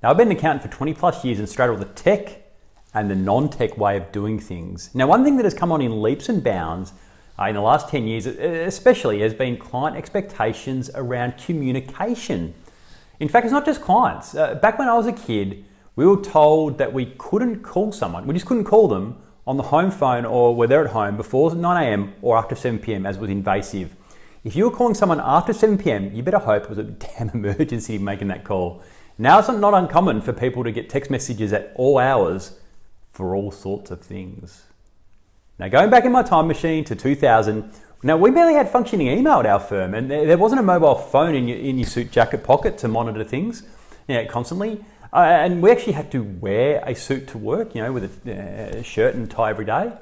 Now, I've been an accountant for 20 plus years and straddle the tech and the non-tech way of doing things. Now, one thing that has come on in leaps and bounds in the last 10 years especially has been client expectations around communication. In fact, it's not just clients. Back when I was a kid, we were told that we couldn't call someone. We just couldn't call them on the home phone or when they're at home before 9 a.m. or after 7 p.m. as was invasive. If you were calling someone after 7 p.m, you better hope it was a damn emergency making that call. Now it's not uncommon for people to get text messages at all hours for all sorts of things. Now, going back in my time machine to 2000, now we barely had functioning email at our firm, and there wasn't a mobile phone in your suit jacket pocket to monitor things constantly. And we actually had to wear a suit to work, with a shirt and tie every day.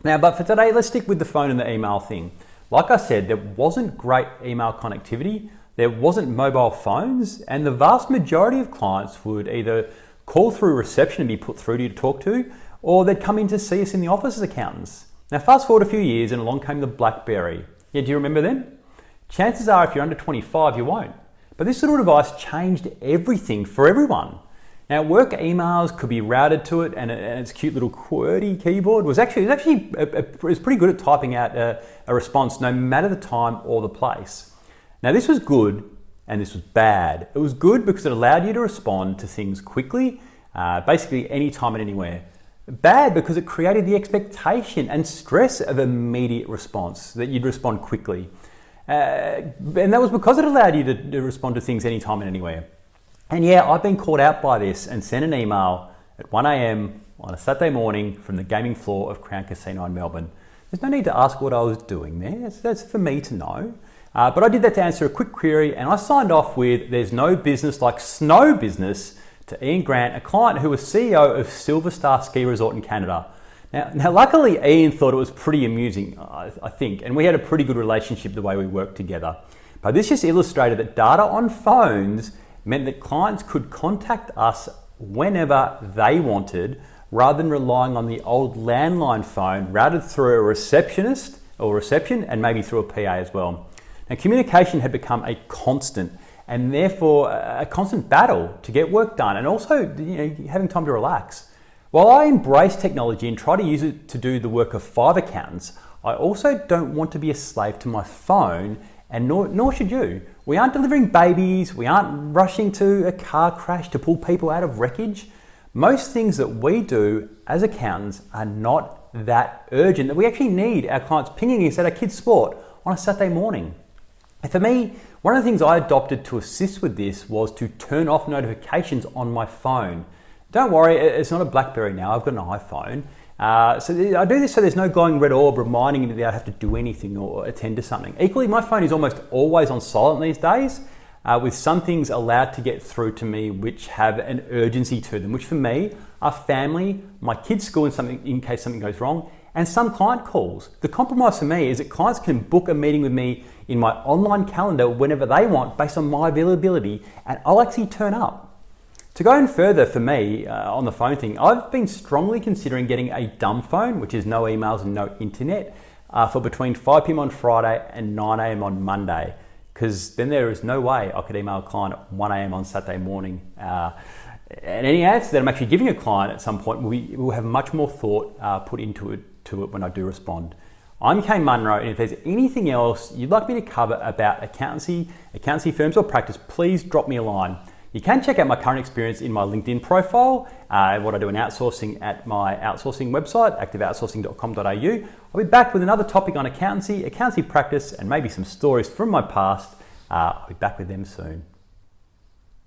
Now, but for today, let's stick with the phone and the email thing. Like I said, there wasn't great email connectivity, there wasn't mobile phones, and the vast majority of clients would either call through reception and be put through to you to talk to, or they'd come in to see us in the office as accountants. Now, fast forward a few years and along came the BlackBerry. Yeah, do you remember them? Chances are if you're under 25, you won't. But this little device changed everything for everyone. Now, work emails could be routed to it, and its cute little QWERTY keyboard was pretty good at typing out a response no matter the time or the place. Now, this was good and this was bad. It was good because it allowed you to respond to things quickly, basically anytime and anywhere. Bad because it created the expectation and stress of immediate response, that you'd respond quickly. And that was because it allowed you to respond to things anytime and anywhere. And yeah, I've been caught out by this and sent an email at 1 a.m. on a Saturday morning from the gaming floor of Crown Casino in Melbourne. There's no need to ask what I was doing there. That's for me to know. But I did that to answer a quick query, and I signed off with "There's no business like snow business" to Ian Grant, a client who was CEO of Silver Star Ski Resort in Canada. Now, luckily, Ian thought it was pretty amusing, I think, and we had a pretty good relationship the way we worked together. But this just illustrated that data on phones meant that clients could contact us whenever they wanted, rather than relying on the old landline phone routed through a receptionist or reception and maybe through a PA as well. Now, communication had become a constant, and therefore a constant battle to get work done, and also having time to relax. While I embrace technology and try to use it to do the work of 5 accountants, I also don't want to be a slave to my phone, and nor should you. We aren't delivering babies, we aren't rushing to a car crash to pull people out of wreckage. Most things that we do as accountants are not that urgent that we actually need our clients pinging us at our kids' sport on a Saturday morning. And for me, one of the things I adopted to assist with this was to turn off notifications on my phone. Don't worry, it's not a BlackBerry now, I've got an iPhone. So I do this so there's no glowing red orb reminding me that I have to do anything or attend to something. Equally, my phone is almost always on silent these days, with some things allowed to get through to me which have an urgency to them, which for me are family, my kids' school in case something goes wrong, and some client calls. The compromise for me is that clients can book a meeting with me in my online calendar whenever they want based on my availability, and I'll actually turn up. To go in further for me on the phone thing, I've been strongly considering getting a dumb phone, which is no emails and no internet, for between 5 p.m. on Friday and 9 a.m. on Monday, because then there is no way I could email a client at 1 a.m. on Saturday morning. And any answer that I'm actually giving a client at some point will have much more thought put into it when I do respond. I'm Kane Munro, and if there's anything else you'd like me to cover about accountancy firms or practice, please drop me a line. You can check out my current experience in my LinkedIn profile, what I do in outsourcing at my outsourcing website, activeoutsourcing.com.au. I'll be back with another topic on accountancy practice, and maybe some stories from my past. I'll be back with them soon.